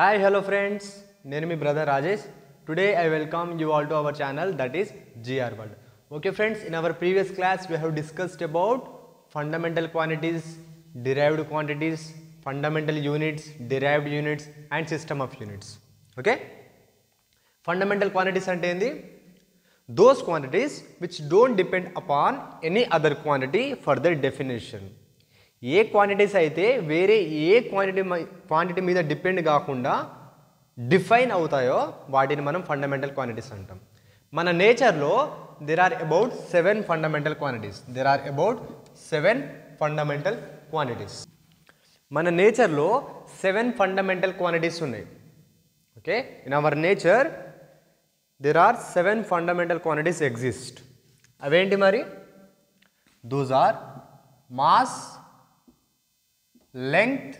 Hi, hello friends. Nenu mi brother Rajesh. Today I welcome you all to our channel, that is GR World. Okay friends, in our previous class we have discussed about fundamental quantities, derived quantities, fundamental units, derived units and system of units. Okay? Fundamental quantities ante endi? Those quantities which don't depend upon any other quantity for their definition. ఏ quantities అయితే వేరే ఏ quantity మీద depend కాకుండా define అవుతాయో వాటిని మనం fundamental quantities అంటాం. మన నేచర్లో there are about 7 fundamental quantities. మన నేచర్లో 7 ఫండమెంటల్ క్వాంటిటీస్ ఉన్నాయి. Okay, in our nature there are 7 fundamental quantities exist. అవేంటి మరి? Those are mass, length,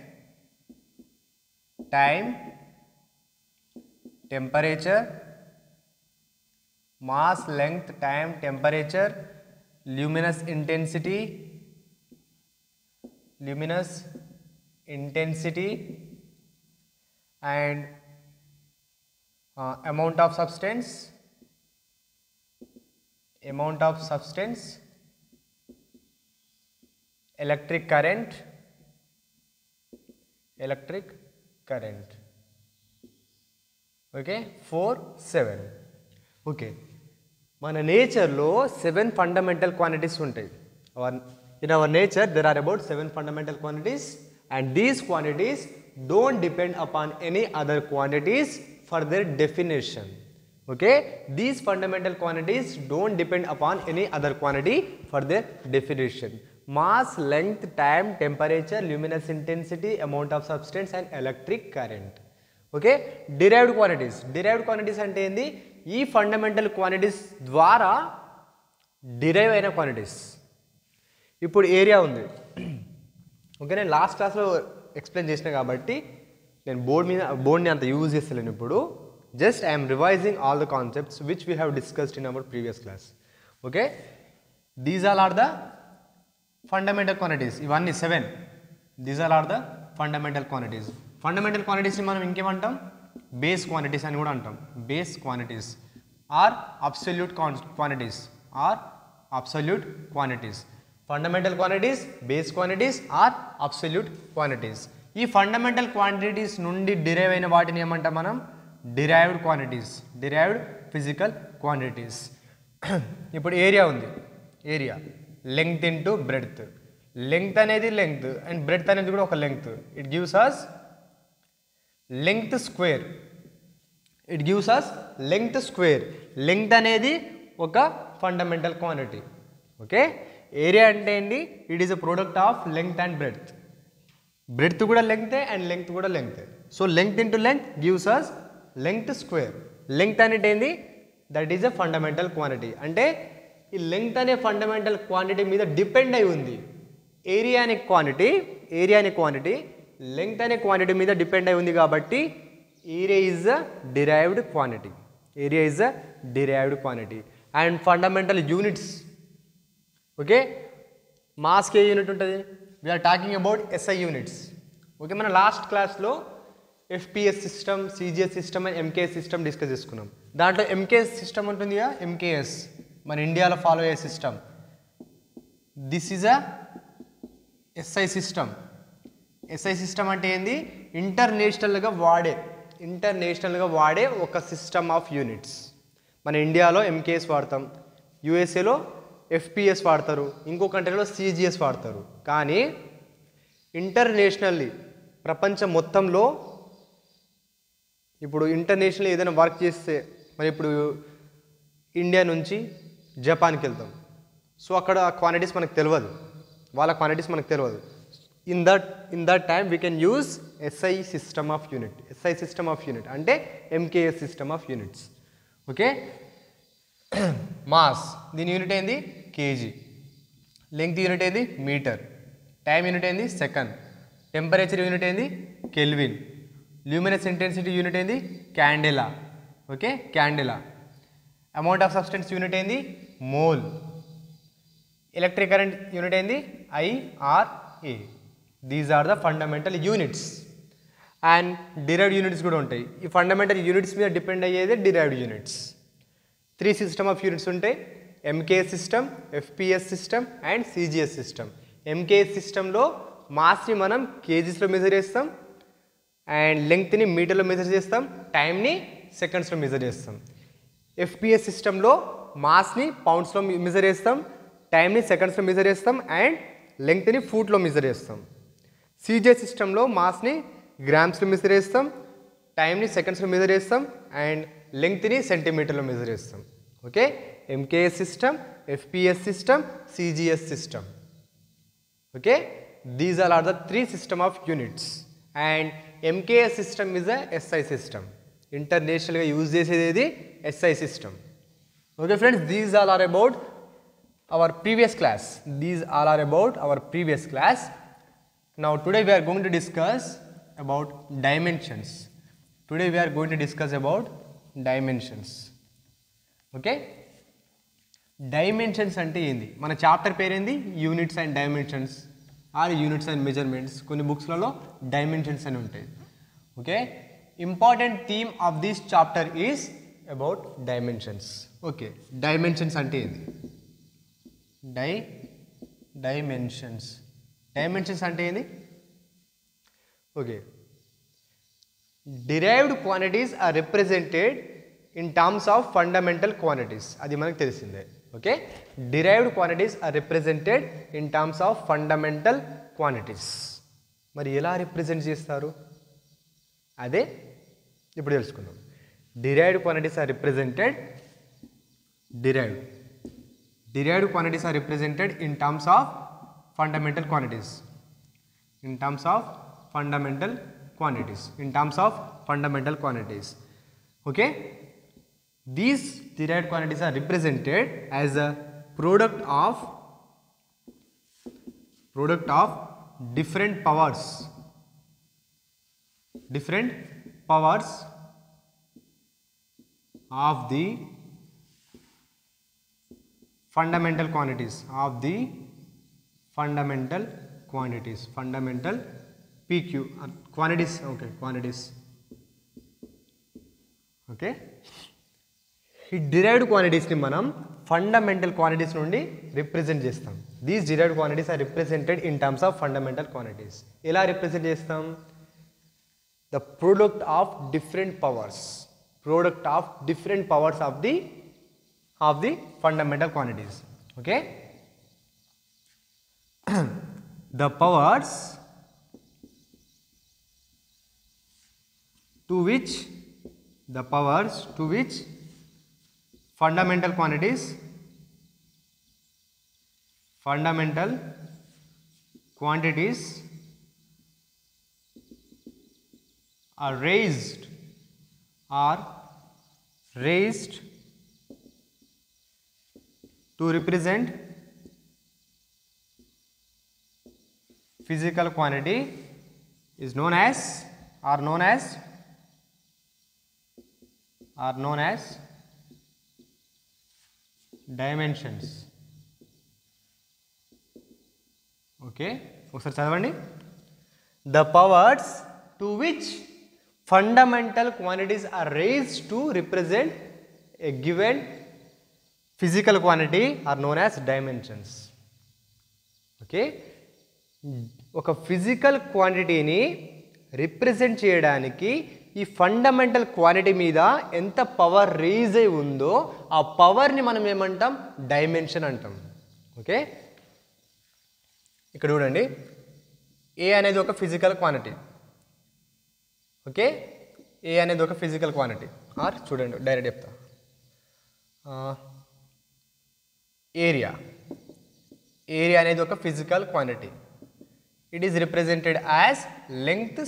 time, temperature, mass, length, time, temperature, luminous intensity and amount of substance, electric current. Okay, 4, 7. Okay, మన నేచర్లో 7 fundamental quantities ఉంటాయి. In our nature there are about 7 fundamental quantities and these quantities don't depend upon any other quantities for their definition. Okay, these fundamental quantities don't depend upon any other quantity for their definition. Mass, length, time, temperature, luminous intensity, amount of substance and electric current. Okay, derived quantities అంటే ఏంది? ఈ fundamental quantities ద్వారా derive అయిన quantities. ఇప్పుడు area ఉంది. Okay, నేను last క్లాస్లో explain చేసిన కాబట్టి నేను బోర్డ్ని అంత యూజ్ చేస్తలేను. ఇప్పుడు just I'm revising all the concepts which we have discussed in our previous class. Okay, these all are the fundamental quantities. ఇవన్నీ 7. These are the fundamental quantities. Fundamental క్వాంటిటీస్ని మనం ఇంకేమంటాం? బేస్ క్వాంటిటీస్ అని కూడా అంటాం. Base quantities are absolute quantities. Fundamental quantities, base quantities are absolute quantities. ఈ fundamental quantities నుండి derive అయిన వాటిని ఏమంటాం మనం? Derived quantities, derived physical quantities. ఇప్పుడు ఏరియా ఉంది. Area length into breadth. Length అనేది లెంగ్త్ అండ్ బ్రెడ్త్ అనేది కూడా ఒక length. It gives us length square. Length అనేది ఒక ఫండమెంటల్ క్వాంటిటీ. ఓకే, ఏరియా అంటే ఏంటి? It is a product of length and breadth. Breadth కూడా లెంగ్తే అండ్ లెంగ్త్ కూడా లెంగ్తే. So length into length gives us length square. Length అనేది ఏంటి? That is a fundamental quantity. అంటే ఈ లెంగ్త్ అనే ఫండమెంటల్ క్వాంటిటీ మీద డిపెండ్ అయి ఉంది. ఏరియా అనే క్వాంటిటీ లెంగ్త్ అనే క్వాంటిటీ మీద డిపెండ్ అయి ఉంది కాబట్టి area is a derived quantity. And fundamental units. Okay, మాస్కి ఏ యూనిట్ ఉంటుంది? We're talking about SI units. Okay, మన లాస్ట్ క్లాస్లో FPS system, CGS system and MKS system discuss చేసుకున్నాం. దాంట్లో MKS సిస్టమ్ ఉంటుంది కదా, MKS మన ఇండియాలో ఫాలో అయ్యే system. This is a SI system. SI system అంటే ఏంది? ఇంటర్నేషనల్గా వాడే ఒక సిస్టమ్ ఆఫ్ యూనిట్స్. మన ఇండియాలో MKS వాడతాం, USAలో FPS వాడతారు, ఇంకో కంట్రీలో CGS వాడతారు. కానీ ఇంటర్నేషనల్లీ ప్రపంచం మొత్తంలో ఇప్పుడు ఇంటర్నేషనల్ ఏదైనా వర్క్ చేస్తే, మరి ఇప్పుడు ఇండియా నుంచి జపాన్కి వెళ్తాం. సో అక్కడ క్వాంటిటీస్ మనకు తెలియదు, వాళ్ళ క్వాంటిటీస్ మనకు తెలియదు. In that time we can use SI system of unit అంటే MKS system of units. Okay, mass దీని యూనిట్ ఏంది? కేజీ. లెంగ్త్ యూనిట్ ఏంది? మీటర్. టైం యూనిట్ ఏంది? సెకండ్. టెంపరేచర్ యూనిట్ ఏంది? కెల్విన్. ల్యూమినస్ ఇంటెన్సిటీ యూనిట్ ఏంది? Candela. Okay, candela. Amount of substance unit ఏంది? Mole. Electric current unit ఏంది? IRA. These are the fundamental units. And derived units కూడా ఉంటాయి. ఈ fundamental units మీద depend అయ్యేదే derived units. 3 system of units ఉంటాయి. MKS system, FPS system and CGS system. MKS సిస్టంలో మాస్ని మనం కేజీస్లో మెజర్ చేస్తాం అండ్ లెంగ్త్ని మీటర్లో మెజర్ చేస్తాం, టైంని సెకండ్స్లో మెజర్ చేస్తాం. ఎఫ్పిఎస్ సిస్టంలో మాస్ని పౌండ్స్లో మెజర్ చేస్తాం, టైంని సెకండ్స్లో మెజర్ చేస్తాం అండ్ లెంగ్త్ని ఫూట్లో మెజర్ చేస్తాం. సిజిఎస్ సిస్టంలో మాస్ని గ్రామ్స్లో మెజర్ చేస్తాం, టైంని సెకండ్స్లో మెజర్ చేస్తాం అండ్ లెంగ్త్ని సెంటీమీటర్లో మెజర్ చేస్తాం. Okay, MKS system, FPS system, CGS system. Okay, these are the 3 system of units and MKS system is a SI system. ఇంటర్నేషనల్గా యూజ్ చేసేది ఇది SI system. Okay friends, these all are about our previous class. These all are about our previous class. Now today we are going to discuss about dimensions. Today we are going to discuss about dimensions. Okay, dimensions ante endi, mana chapter పేరేంది units and dimensions or units and measurements. కొన్ని బుక్స్లలో dimensions అని ఉంటాయి. Okay, important theme of this chapter is about dimensions. Okay, dimensions అంటే ఏంది? Dimensions. Dimensions అంటే ఏంది? Okay, derived quantities are represented in terms of fundamental quantities. అది మనకు తెలిసిందే. Okay, derived quantities are represented in terms of fundamental quantities. మరి ఎలా represent చేస్తారు అదే ఇప్పుడు తెలుసుకుందాం. Derived quantities are represented, derived quantities are represented in terms of fundamental quantities. In terms of fundamental quantities. In terms of fundamental quantities. Okay, these derived quantities are represented as a product of different powers. Different powers of the fundamental quantities, of the fundamental quantities, fundamental PQ quantities. Okay, quantities. Okay, ఈ derived quantities ని మనం fundamental quantities నుండి represent చేస్తాం. These derived quantities are represented in terms of fundamental quantities. ఎలా represent చేస్తాం? The product of different powers, product of different powers of the fundamental quantities. Okay, the powers to which fundamental quantities are raised to represent physical quantity is known as dimensions. Okay, ఒకసారి చదవండి. The powers to which fundamental quantities are raised to represent a given physical quantity are known as dimensions. Okay, ఒక physical క్వాంటిటీని represent చేయడానికి ఈ fundamental quantity మీద ఎంత power raise అయి ఉందో ఆ పవర్ని మనం ఏమంటాం? డైమెన్షన్ అంటాం. ఓకే, ఇక్కడ చూడండి, ఏ అనేది ఒక ఫిజికల్ క్వాంటిటీ. ఓకే, ఏ అనేది ఒక ఫిజికల్ క్వాంటిటీ. ఆర్ చూడండి, డైరెక్ట్ చెప్తా. ఏరియా అనేది ఒక physical quantity. It is represented as length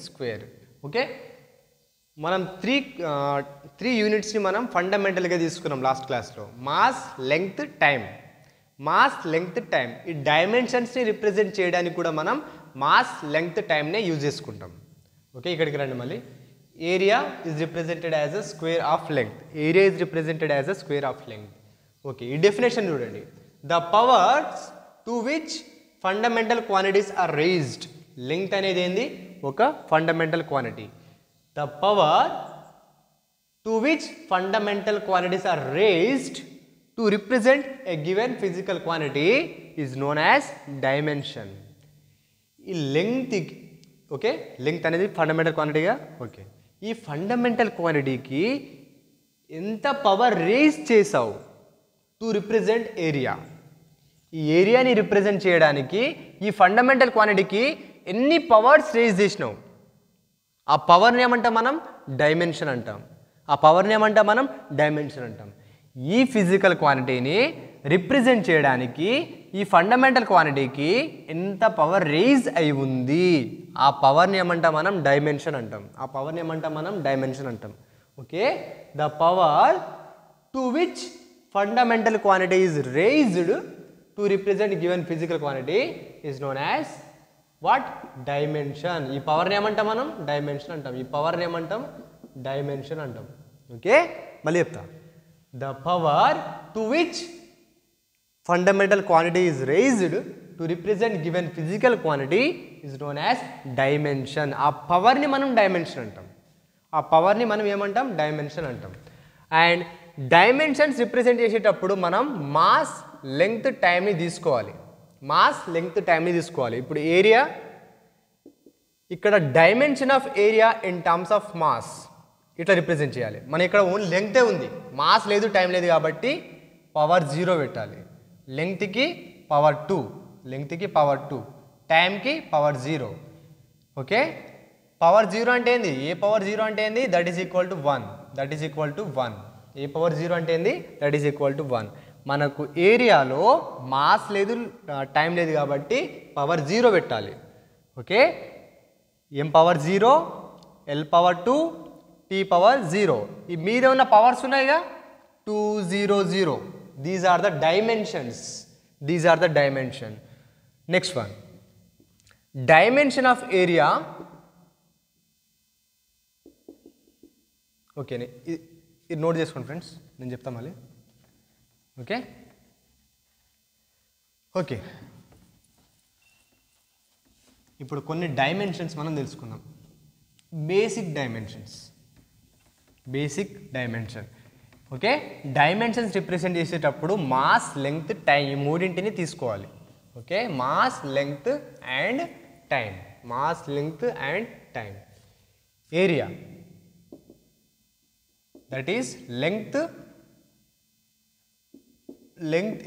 square. Okay, మనం త్రీ యూనిట్స్ని మనం ఫండమెంటల్గా తీసుకున్నాం లాస్ట్ క్లాస్లో. Mass, length, time. ఈ డైమెన్షన్స్ని రిప్రజెంట్ చేయడానికి కూడా మనం మాస్, లెంగ్త్, టైంనే యూజ్ చేసుకుంటాం. ఓకే, ఇక్కడికి రండి మళ్ళీ. Area is represented as a square of length. Okay, ఈ డెఫినేషన్ చూడండి. The powers to which fundamental quantities are raised length అనేది ఏంది ఒక fundamental quantity. The power to which fundamental quantities are raised to represent a given physical quantity is known as dimension. ఈ length okay, length అనేది fundamental క్వాంటిటీగా. Okay, ఈ fundamental క్వాంటిటీకి ఎంత power raise చేసావు టు రిప్రజెంట్ ఏరియా. ఈ ఏరియాని represent చేయడానికి ఈ ఫండమెంటల్ క్వాంటిటీకి ఎన్ని పవర్స్ రేజ్ చేసినావు, ఆ పవర్ని ఏమంటాం మనం డైమెన్షన్ అంటాం. ఆ పవర్ని ఏమంటాం మనం డైమెన్షన్ అంటాం. ఈ ఫిజికల్ క్వాంటిటీని రిప్రజెంట్ చేయడానికి ఈ ఫండమెంటల్ క్వాంటిటీకి ఎంత పవర్ రేజ్ అయి ఉంది, ఆ పవర్ని ఏమంటాం మనం డైమెన్షన్ అంటాం. ఆ పవర్ని ఏమంటాం మనం డైమెన్షన్ అంటాం. Okay, the power to which fundamental quantity is raised to represent given physical quantity is known as what dimension. ఈ పవర్ని ఏమంటాం మనం డైమెన్షన్ అంటాం. ఈ పవర్ని ఏమంటాం డైమెన్షన్ అంటాం. ఓకే, మళ్ళీ చెప్తా. The power to which fundamental quantity is raised to represent given physical quantity is known as dimension. ఆ పవర్ని మనం డైమెన్షన్ అంటాం. ఆ పవర్ని మనం ఏమంటాం డైమెన్షన్ అంటాం. అండ్ డైమెన్షన్స్ రిప్రజెంట్ చేసేటప్పుడు మనం మాస్ లెంగ్త్ టైంని తీసుకోవాలి. మాస్ లెంగ్త్ టైంని తీసుకోవాలి. ఇప్పుడు ఏరియా, ఇక్కడ dimension of area in terms of mass ఇట్లా రిప్రజెంట్ చేయాలి. మన ఇక్కడ ఓన్లీ లెంగ్తే ఉంది, మాస్ లేదు, టైం లేదు కాబట్టి పవర్ 0 పెట్టాలి. లెంగ్త్కి పవర్ 2, లెంగ్త్కి పవర్ 2, టైంకి పవర్ 0. ఓకే, పవర్ 0 అంటే ఏంది, ఏ పవర్ 0 అంటే ఏంది, that is equal to 1, that is equal to 1. A power 0 అంటే ఏంది, దట్ ఈస్ ఈక్వల్ టు 1. మనకు ఏరియాలో మాస్ లేదు, టైం లేదు కాబట్టి పవర్ 0 పెట్టాలి. Okay, M power 0, L power 2, T power 0. ఈ మీద ఉన్న పవర్స్ ఉన్నాయిగా 2, 0, 0. These are the dimensions. These are the dimension. Next one, dimension of area. Okay, ఇది నోట్ చేసుకోండి ఫ్రెండ్స్, నేను చెప్తాను మళ్ళీ. ఓకే ఓకే, ఇప్పుడు కొన్ని డైమెన్షన్స్ మనం తెలుసుకుందాం. Basic dimensions. Basic dimension. Okay, dimensions represent చేసేటప్పుడు మాస్ లెంగ్త్ టైం ఈ మూడింటిని తీసుకోవాలి. Okay, mass length and time. Mass length and time. Area, that is length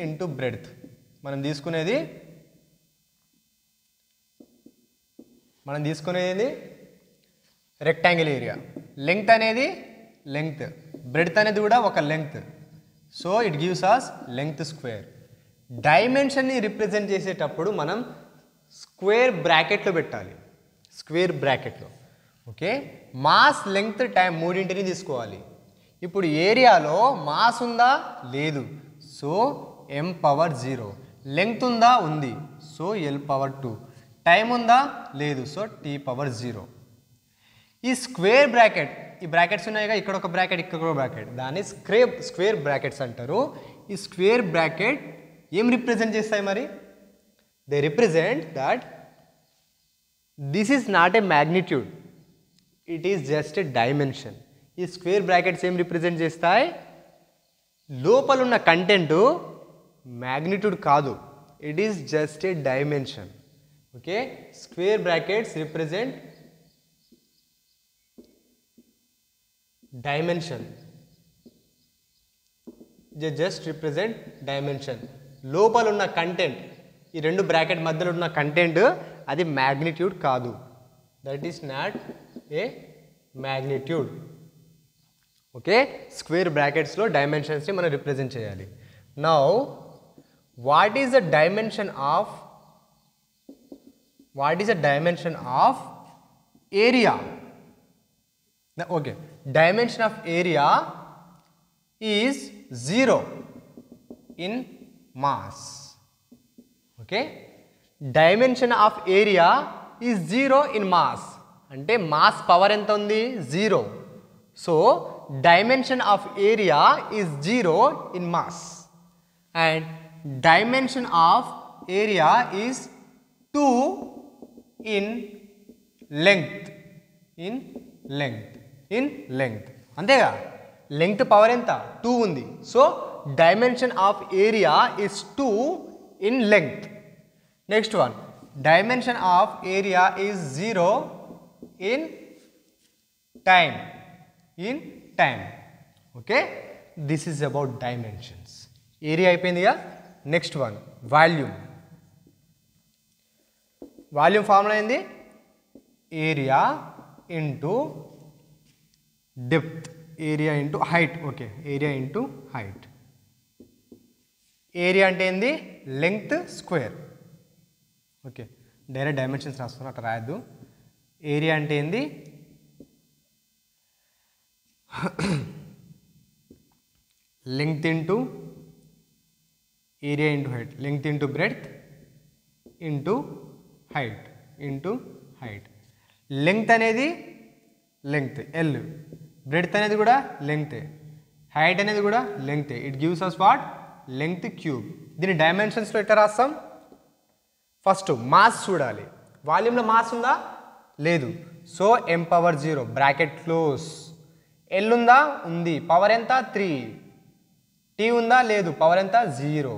into breadth. మనం తీసుకునేది రెక్టాంగిల్ ఏరియా. లెంగ్త్ అనేది లెంగ్త్, బ్రెడ్త్ అనేది కూడా ఒక length. So it gives us length square. డైమెన్షన్ని రిప్రజెంట్ చేసేటప్పుడు మనం స్క్వేర్ బ్రాకెట్లో పెట్టాలి. స్క్వేర్ బ్రాకెట్లో. ఓకే, మాస్ లెంగ్త్ టైం మూడింటిని తీసుకోవాలి. ఇప్పుడు ఏరియాలో మాస్ ఉందా లేదు, సో ఎం పవర్ 0. లెంగ్త్ ఉందా ఉంది, సో ఎల్ పవర్ 2. టైం ఉందా లేదు, సో టీ పవర్ 0. ఈ స్క్వేర్ బ్రాకెట్, ఈ బ్రాకెట్స్ ఉన్నాయిగా, ఇక్కడ ఒక బ్రాకెట్, ఇక్కడ ఒక బ్రాకెట్, దాన్ని స్క్వేర్ బ్రాకెట్స్ అంటారు. ఈ స్క్వేర్ బ్రాకెట్ ఏం రిప్రజెంట్ చేస్తాయి మరి? They represent that this is not a magnitude, it is just a dimension. ఈ స్క్వేర్ బ్రాకెట్స్ ఏం రిప్రజెంట్ చేస్తాయి? లోపల ఉన్న కంటెంట్ మ్యాగ్నిట్యూడ్ కాదు, it is just a dimension. Okay, square brackets represent dimension. Just represent dimension. లోపల ఉన్న content, ఈ రెండు బ్రాకెట్ మధ్యలో ఉన్న కంటెంట్ అది మ్యాగ్నిట్యూడ్ కాదు, that is not a magnitude. Okay, square బ్రాకెట్స్లో డైమెన్షన్స్ని మనం రిప్రజెంట్ చేయాలి. Now what is the dimension of area? Okay, dimension of area is 0 in mass. Okay, dimension of area is 0 in mass. అంటే mass power ఎంత ఉంది? 0. So dimension of area is 0 in mass and dimension of area is 2 in length అంతేగా length power ఎంత 2 ఉంది so dimension of area is 2 in length next one dimension of area is 0 in time okay this is about dimensions area అయిపోయిందిగా next one volume formula ఏంది area into depth area into height okay area into height area అంటే ఏంది length square okay direct dimensions రాస్తున్నా అట్లా రాయద్దు area అంటే ఏంది length into area into height length into breadth into height length అనేది length L breadth అనేది కూడా లెంగ్తే హైట్ అనేది కూడా లెంగ్తే it gives us what length cube దీని డైమెన్షన్స్లో ఎట్లా రాస్తాం ఫస్ట్ మాస్ చూడాలి వాల్యూమ్లో మాస్ ఉందా లేదు so m power 0 bracket close L ఉందా ఉంది పవర్ ఎంత 3 టీ ఉందా లేదు పవర్ ఎంత 0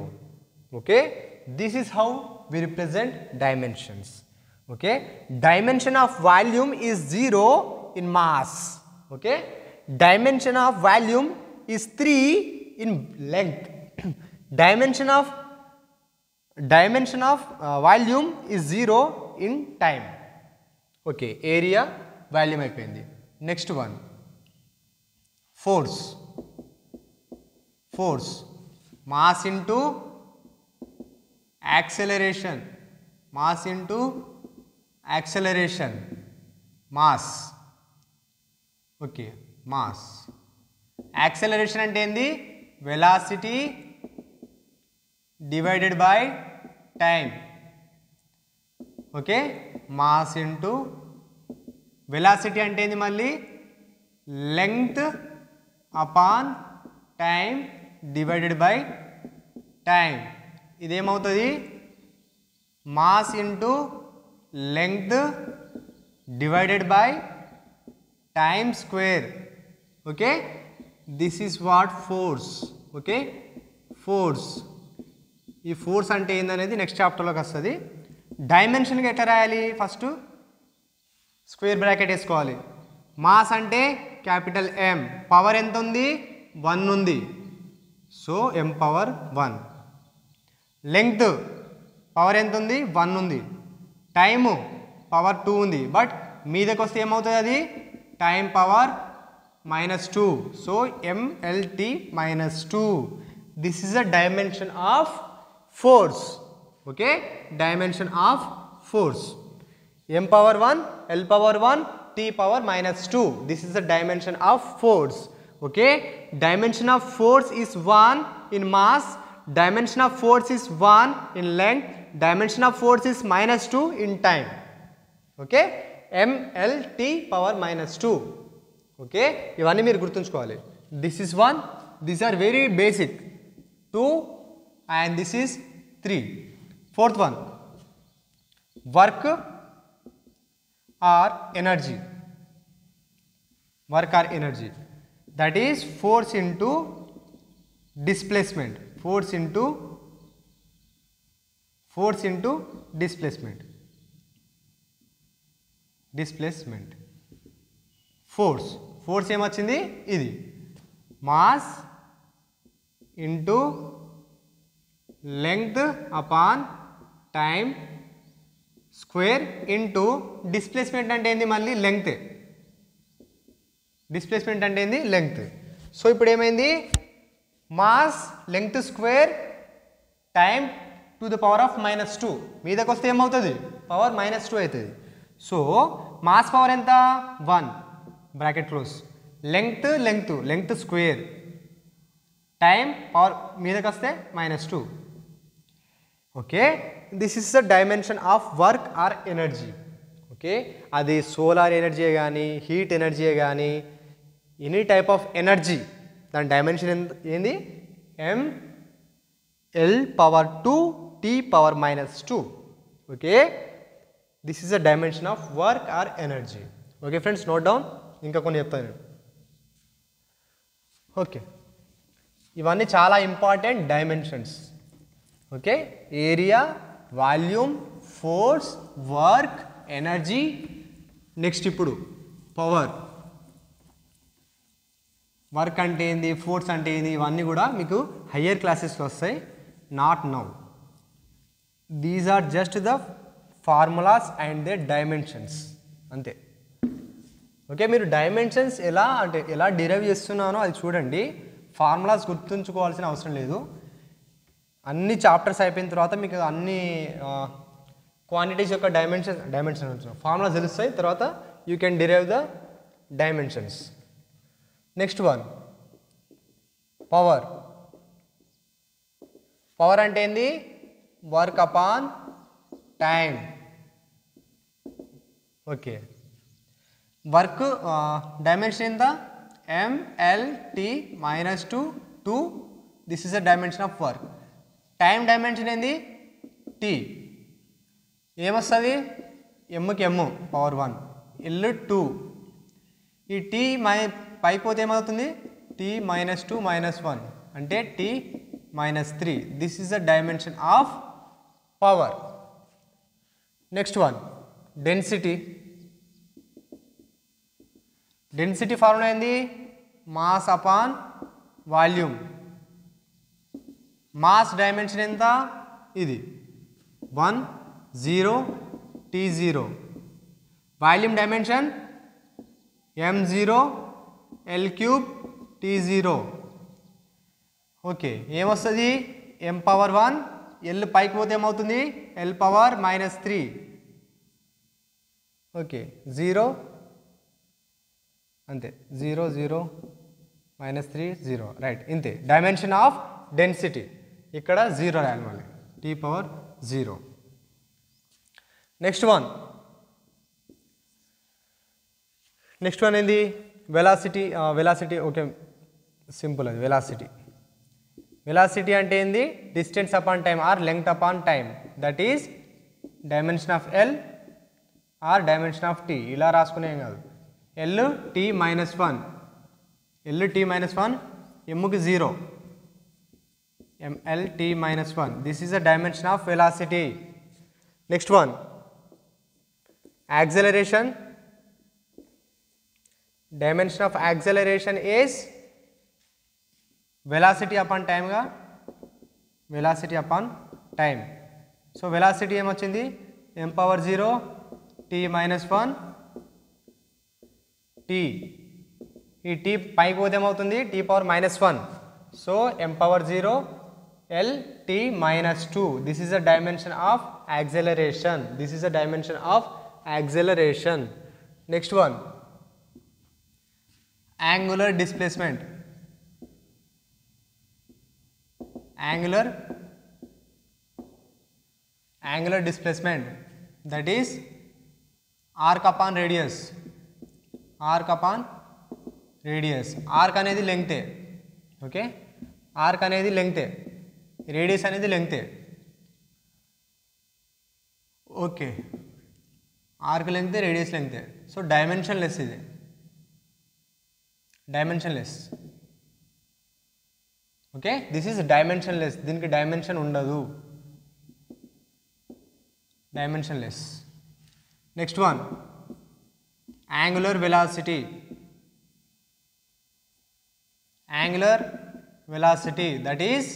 okay this is how we represent dimensions okay dimension of volume is 0 in mass okay dimension of volume is 3 in length dimension of volume is 0 in time okay area volume అయిపోయింది next one force mass into acceleration mass okay mass acceleration అంటే ఏంది velocity divided by time okay mass into velocity అంటే ఏంది మళ్ళీ length upon time divided by time ఇదేమవుతుంది mass into length divided by time square okay this is what force okay force ఈ force అంటే ఏందనేది next చాప్టర్లోకి వస్తుంది డైమెన్షన్గా ఎట్లా రాయాలి ఫస్ట్ స్క్వేర్ బ్రాకెట్ వేసుకోవాలి మాస్ అంటే క్యాపిటల్ M పవర్ ఎంత ఉంది 1 ఉంది so m power 1 length power ఎంత ఉంది 1 ఉంది టైము పవర్ 2 ఉంది బట్ మీదకి వస్తే ఏమవుతుంది అది time power -2 so mlt -2 this is the dimension of force okay dimension of force m power 1 l power 1 t power -2 this is the dimension of force okay dimension of force is 1 in mass dimension of force is 1 in length dimension of force is -2 in time okay mlt power -2 okay ఇవన్నీ మీరు గుర్తుంచుకోవాలి this is 1 these are very basic 2 and this is 3 fourth one work or energy that is force into displacement force into displacement force ఏమొచ్చింది ఇది mass into length upon time square into displacement అంటే ఏంది మళ్ళీ length displacement అంటే ఏంది length so ఇప్పుడు ఏమైంది mass length square time to the power of -2 మీదకి వస్తే ఏమవుతుంది పవర్ -2 అవుతుంది సో మాస్ పవర్ ఎంత 1 bracket close length square time power మీదకి వస్తే -2 okay this is the dimension of work or energy okay అది సోలార్ ఎనర్జీ కానీ హీట్ ఎనర్జీ కానీ ఎనీ టైప్ ఆఫ్ ఎనర్జీ దాని డైమెన్షన్ ఏంది ml power 2 t power -2 okay this is a dimension of work or energy. Okay friends, note down. ఇంకా కొన్ని చెప్తాను నేను. Okay, ఇవన్నీ చాలా important dimensions. Okay, area, volume, force, work, energy. Next ఇప్పుడు power. Work అంటే ఏంది, ఫోర్స్ అంటే ఏంది, ఇవన్నీ కూడా మీకు హయ్యర్ క్లాసెస్లో వస్తాయి. Not now. These are just the formulas and the dimensions అంతే. ఓకే, మీరు డైమెన్షన్స్ ఎలా డిరైవ్ చేస్తున్నానో అది చూడండి. ఫార్ములాస్ గుర్తుంచుకోవాల్సిన అవసరం లేదు. అన్ని చాప్టర్స్ అయిపోయిన తర్వాత మీకు అన్ని క్వాంటిటీస్ యొక్క డైమెన్షన్స్ ఫార్ములాస్ తెలుస్తాయి. తర్వాత you can derive the dimensions. Next one, power. Power అంటే ఏంది, work upon time. Okay, work dimension ఎంత, MLT -2 2. This is the dimension of work. Time dimension ఏంది, T. ఏమొస్తుంది, Mకి M పవర్ 1, L 2. ఈ T పైపోతే ఏమవుతుంది, T -2 -1 అంటే T -3. This is the dimension of power. Next one, density. Density formula ఏంది, mass upon volume. Mass dimension ఎంత, ఇది 1 0 T0. Volume dimension M0 L3 T0. Okay, ఏమొస్తుంది, M power 1, L పైకి పోతే ఏమవుతుంది, L పవర్ -3. ఓకే, 0 అంతే, 0 0 -3 0. Right, ఇంతే dimension of density. ఇక్కడ 0 రాయాలి మళ్ళీ, T పవర్ 0. నెక్స్ట్ వన్ ఏంది, వెలాసిటీ. వెలాసిటీ ఓకే, సింపుల్ అది. వెలాసిటీ అంటే ఏంది, distance upon time or length upon time. That is dimension of L or dimension of T. ఇలా రాసుకునేం కాదు. L T -1, L T -1, Mకి 0, ML T -1. This is the dimension of velocity. Next one, acceleration. Dimension of acceleration is velocity upon టైమ్గా, velocity upon time. So velocity ఏమొచ్చింది, M power 0 T -1 T. ఈ T పైకి పోతే ఏమవుతుంది, T power -1. So M power 0 L T -2. This is the dimension of acceleration. Next one, angular displacement. Angular displacement that is arc upon radius. Arc అనేది లెంగ్తే. Okay, arc అనేది లెంగ్తే, radius అనేది లెంగ్తే. ఓకే, ఆర్క్ లెంగ్తే, రేడియస్ లెంగ్తే. So dimensionless ఇది, okay, this is dimensionless. దీనికి డైమెన్షన్ ఉండదు, dimensionless. Next one, angular velocity. That is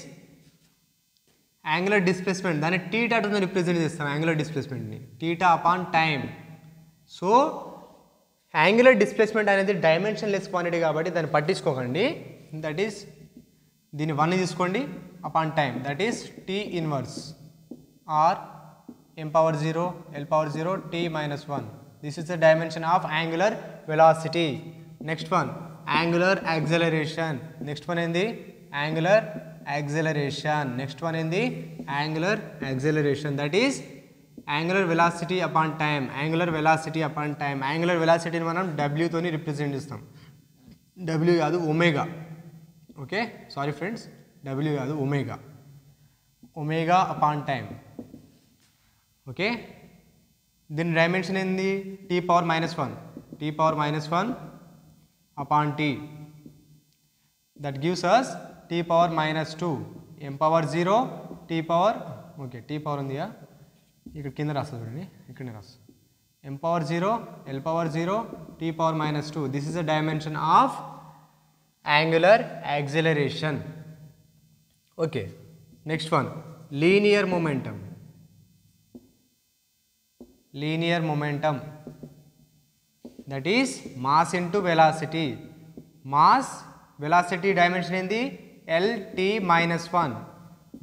angular displacement. దాన్ని టీటాతో రిప్రజెంట్ చేస్తాం, యాంగులర్ డిస్ప్లేస్మెంట్ని, theta upon time. So angular displacement అనేది డైమెన్షన్ లెస్ క్వాంటిటీ కాబట్టి దాన్ని పట్టించుకోకండి. దట్ ఈస్, దీన్ని 1 తీసుకోండి upon time. That is T inverse or M power 0 L power 0 T -1. This is the dimension of angular velocity. Next one, angular acceleration. Next one ఏంది, angular acceleration. That is angular velocity upon time. Angular వెలాసిటీని మనం W తోని represent చేస్తాం. W కాదు, omega. Okay, sorry friends, W కాదు, omega upon time. Okay, దీని dimension ఏంది t power -1 t power -1 upon t that gives us t power -2 m power 0 t power okay t power ఉందిగా ఇక్కడ కింద రాస్తుంది చూడండి ఇక్కడనే రాస్తుంది m power 0 l power 0 t power -2 this is the dimension of angular acceleration. Okay, next one, linear momentum. Linear momentum, that is mass into velocity. Mass velocity dimension in the lt minus 1.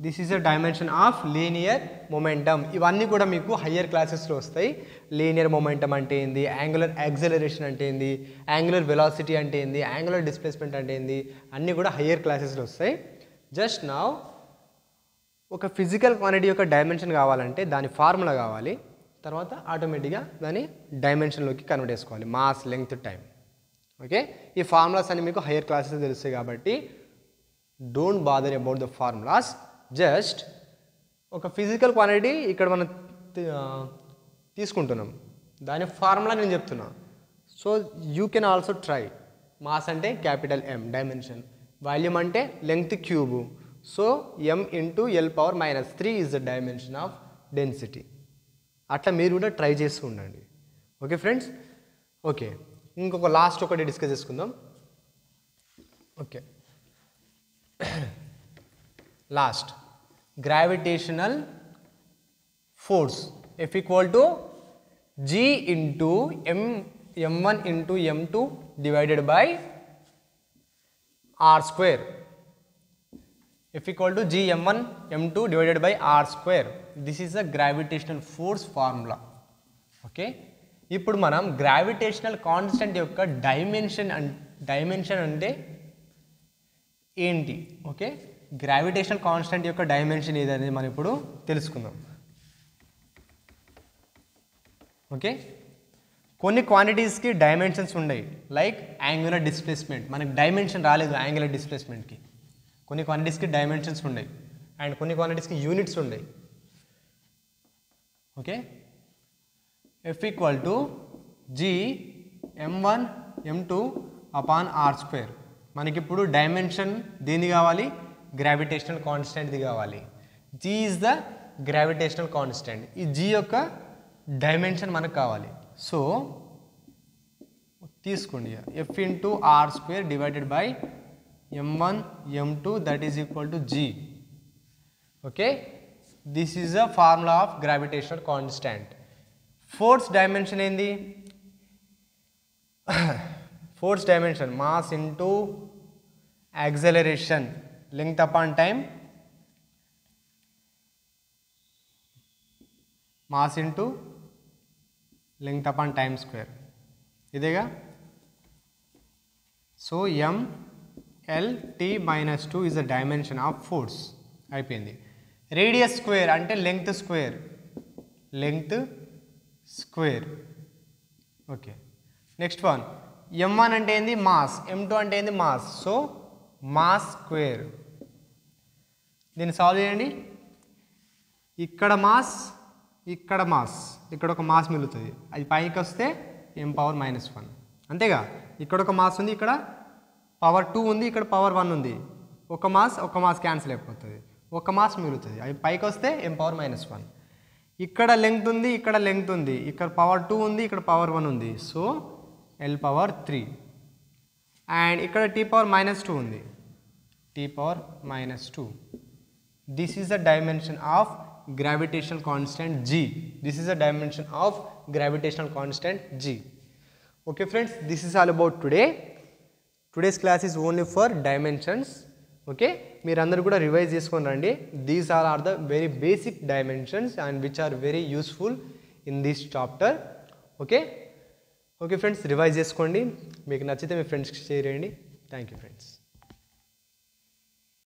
This is a dimension of linear momentum. ఇవన్నీ కూడా మీకు higher క్లాసెస్లో వస్తాయి. Linear momentum అంటే ఏంది, angular acceleration అంటే ఏంది, angular velocity అంటే ఏంది, యాంగులర్ డిస్ప్లేస్మెంట్ అంటే ఏంది, అన్నీ కూడా హయ్యర్ క్లాసెస్లో వస్తాయి. జస్ట్ నౌ ఒక ఫిజికల్ క్వాంటిటీ యొక్క డైమెన్షన్ కావాలంటే దాని ఫార్ములా కావాలి, తర్వాత ఆటోమేటిక్గా దాని డైమెన్షన్లోకి కన్వర్ట్ చేసుకోవాలి, మాస్, లెంగ్త్, టైం. ఓకే, ఈ ఫార్ములాస్ అన్ని మీకు హయ్యర్ క్లాసెస్ తెలుస్తాయి కాబట్టి don't bother about the formulas. Just ఒక ఫిజికల్ క్వాంటిటీ ఇక్కడ మనం తీసుకుంటున్నాం, దాని ఫార్ములా నేను చెప్తున్నా. So you can also try. Mass అంటే క్యాపిటల్ M డైమెన్షన్, వాల్యూమ్ అంటే length cube. So m into l power -3 is the dimension of density. అట్లా మీరు కూడా ట్రై చేస్తూ ఉండండి. ఓకే ఫ్రెండ్స్, ఓకే ఇంకొక లాస్ట్ ఒకటి డిస్కస్ చేసుకుందాం. Okay, last gravitational force F equal to G into m1 into m2 divided by r square. F equal to G m1 m2 divided by r square. This is a gravitational force formula. Okay, ఇప్పుడు మనం gravitational constant యొక్క dimension అంటే ఏంటి, okay gravitational constant యొక్క dimension ఏదనేది మనం ఇప్పుడు తెలుసుకుందాం. Okay, కొన్ని క్వాంటిటీస్కి డైమెన్షన్స్ ఉన్నాయి, లైక్ యాంగులర్ డిస్ప్లేస్మెంట్. మనకి డైమెన్షన్ రాలేదు యాంగులర్ డిస్ప్లేస్మెంట్కి. కొన్ని క్వాంటిటీస్కి డైమెన్షన్స్ ఉన్నాయి అండ్ కొన్ని క్వాంటిటీస్కి యూనిట్స్ ఉన్నాయి. Okay, F equal to G m1 m2 upon r square. మనకి ఇప్పుడు డైమెన్షన్ దేని కావాలి, గ్రావిటేషనల్ కాన్స్టెంట్ది కావాలి. G is the gravitational constant. ఈ G యొక్క డైమెన్షన్ మనకు కావాలి. సో తీసుకోండి, F into r square divided by m1 m2 that is equal to G. Okay, this is a formula of gravitational constant. Force dimension ఏంది, force dimension mass into acceleration, length upon time, mass into length upon time square. ఇదేగా. So m l t minus 2 is the dimension of force. అయిపోయింది. Radius square అంటే length square, length square. Okay, next one m1 అంటే ఏంది, mass, m2 అంటే ఏంది, mass. So mass square. దీన్ని solve చేయండి. ఇక్కడ మాస్, ఇక్కడ మాస్, ఇక్కడ ఒక మాస్ మిగులుతుంది, అది పైకి వస్తే m పవర్ -1. అంతేగా, ఇక్కడ ఒక మాస్ ఉంది, ఇక్కడ పవర్ 2 ఉంది, ఇక్కడ పవర్ 1 ఉంది. ఒక మాస్ క్యాన్సిల్ అయిపోతుంది, ఒక మాస్ మిగులుతుంది, అది పైకి వస్తే m పవర్ -1. ఇక్కడ లెంగ్త్ ఉంది, ఇక్కడ లెంగ్త్ ఉంది, ఇక్కడ పవర్ 2 ఉంది, ఇక్కడ పవర్ 1 ఉంది. సో l పవర్ 3 అండ్ ఇక్కడ t పవర్ -2 ఉంది, t power -2. This is the dimension of gravitational constant G. This is a dimension of gravitational constant G. Okay friends, this is all about today. Today's class is only for dimensions. Okay, మీరు అందరూ కూడా revise చేసుకొని రండి. These all are the very basic dimensions and which are very useful in this chapter. Okay, okay friends, revise చేసుకోండి. మీకు నచ్చితే మీ ఫ్రెండ్స్కి share చేయండి. Thank you friends.